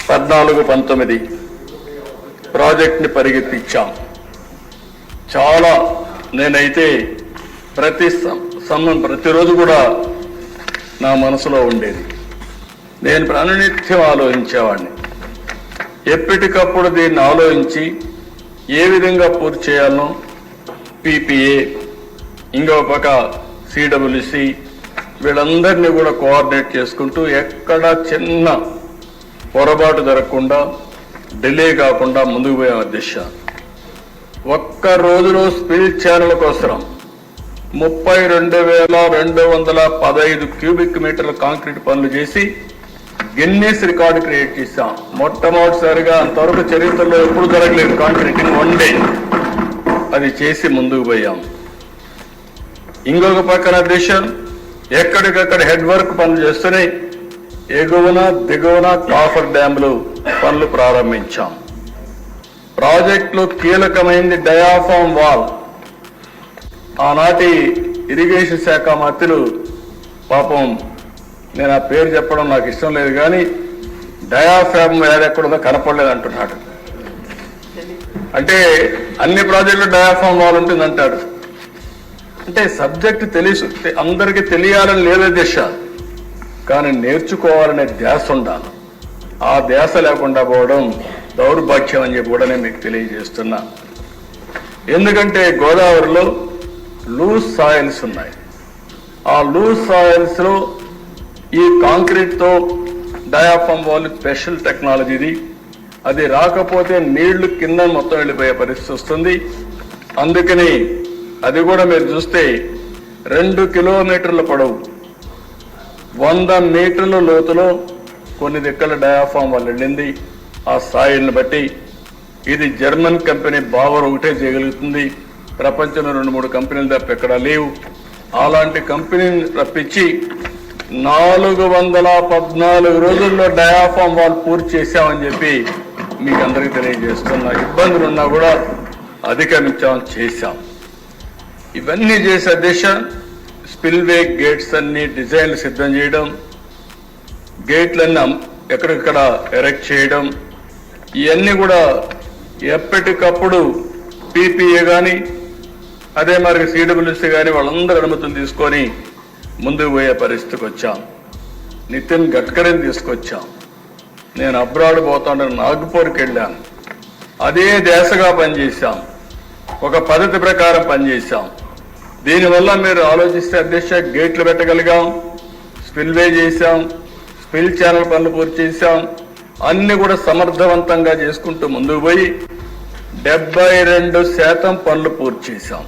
14-19 ప్రాజెక్ట్ని పరిగెత్తించాం. చాలా నేనైతే ప్రతిరోజు కూడా నా మనసులో ఉండేది. నేను ప్రాణనిత్యం ఆలోచించేవాడిని. ఎప్పటికప్పుడు దీన్ని ఆలోచించి ఏ విధంగా పూర్తి చేయాలనో పీపీఏ, ఇంకో పక్క సిడబ్ల్యూసి వీళ్ళందరినీ కూడా కోఆర్డినేట్ చేసుకుంటూ ఎక్కడ చిన్న పొరపాటు జరగకుండా డిలే కాకుండా ముందుకు పోయే దిశ. ఒక్క రోజులో స్పిల్ ఛానల్ కోసం 32,215 క్యూబిక్ మీటర్ల కాంక్రీట్ పనులు చేసి గిన్నెస్ రికార్డు క్రియేట్ చేశాం. మొట్టమొదటిసారిగా అంతవరకు చరిత్రలో ఎప్పుడు జరగలేదు కాంక్రీటింగ్ వన్ డే. అది చేసి ముందుకు పోయాం. ఇంకొక పక్కన దేశం ఎక్కడికక్కడ హెడ్ వర్క్ పనులు చేస్తున్నాయి. ఎగువన దిగువన కాఫర్ డ్యాంలు పనులు ప్రారంభించాం. ప్రాజెక్టులో కీలకమైంది డయాఫామ్ వాల్. ఆనాటి ఇరిగేషన్ శాఖ మంత్రులు పాపం నేను ఆ పేరు చెప్పడం నాకు ఇష్టం లేదు కానీ డయాఫామ్ వాల్ ఎక్కడుందో కనపడలేదు అంటున్నాడు. అంటే అన్ని ప్రాజెక్టులు డయాఫామ్ వాల్ ఉంటుంది అంటాడు. అంటే సబ్జెక్ట్ అందరికీ తెలియాలని లేదే దిశ, కానీ నేర్చుకోవాలనే ధ్యాస ఉండాలి. ఆ ధ్యాస లేకుండా పోవడం దౌర్భాగ్యం అని చెప్పి కూడా నేను మీకు తెలియజేస్తున్నా. ఎందుకంటే గోదావరిలో లూజ్ సాయిల్స్ ఉన్నాయి. ఆ లూజ్ సాయిల్స్ లో ఈ కాంక్రీట్ తో డయాఫామ్ వాల్ స్పెషల్ టెక్నాలజీది. అది రాకపోతే నీళ్లు కింద మొత్తం వెళ్ళిపోయే పరిస్థితి వస్తుంది. అందుకని అది కూడా మీరు చూస్తే 2 కిలోమీటర్ల పొడవు 100 మీటర్ల లోతులో కొన్ని దిక్కల డయాఫామ్ వాల్ వెళ్ళింది. ఆ సాయిల్ని బట్టి ఇది జర్మన్ కంపెనీ బావర్ ఒకటే చేయగలుగుతుంది. ప్రపంచంలో 2-3 కంపెనీలు తప్ప ఎక్కడా లేవు. అలాంటి కంపెనీని రప్పించి 414 రోజుల్లో డయాఫామ్ వాల్ పూర్తి చేశామని చెప్పి మీకు అందరికీ తెలియజేస్తున్నా. ఇబ్బందులున్నా కూడా అధిగమించాం, చేశాం. ఇవన్నీ చేసే దిశ స్పిల్వే గేట్స్ అన్ని డిజైన్లు సిద్ధం చేయడం, గేట్లన్నీ ఎక్కడిక్కడ ఎరెక్ట్ చేయడం, ఇవన్నీ కూడా ఎప్పటికప్పుడు పీపీఏ కానీ అదే మరి సిడబ్ల్యూసీ కానీ వాళ్ళందరూ అనుమతులు తీసుకొని ముందుకు పోయే పరిస్థితికి వచ్చాం. నితిన్ గడ్కరీని తీసుకొచ్చాం. నేను అబ్రాడ్ పోతాను నాగ్పూర్కి వెళ్ళాను. అదే దేశగా పనిచేశాం. ఒక పద్ధతి ప్రకారం పనిచేశాం. దీనివల్ల మీరు ఆలోచిస్తే అధ్యక్ష గేట్లు పెట్టగలిగాం, స్పిల్వే చేశాం, స్పిల్ ఛానల్ పనులు పూర్తి చేశాం. అన్ని కూడా సమర్థవంతంగా చేసుకుంటూ ముందుకు పోయి 72% పనులు పూర్తి చేశాం.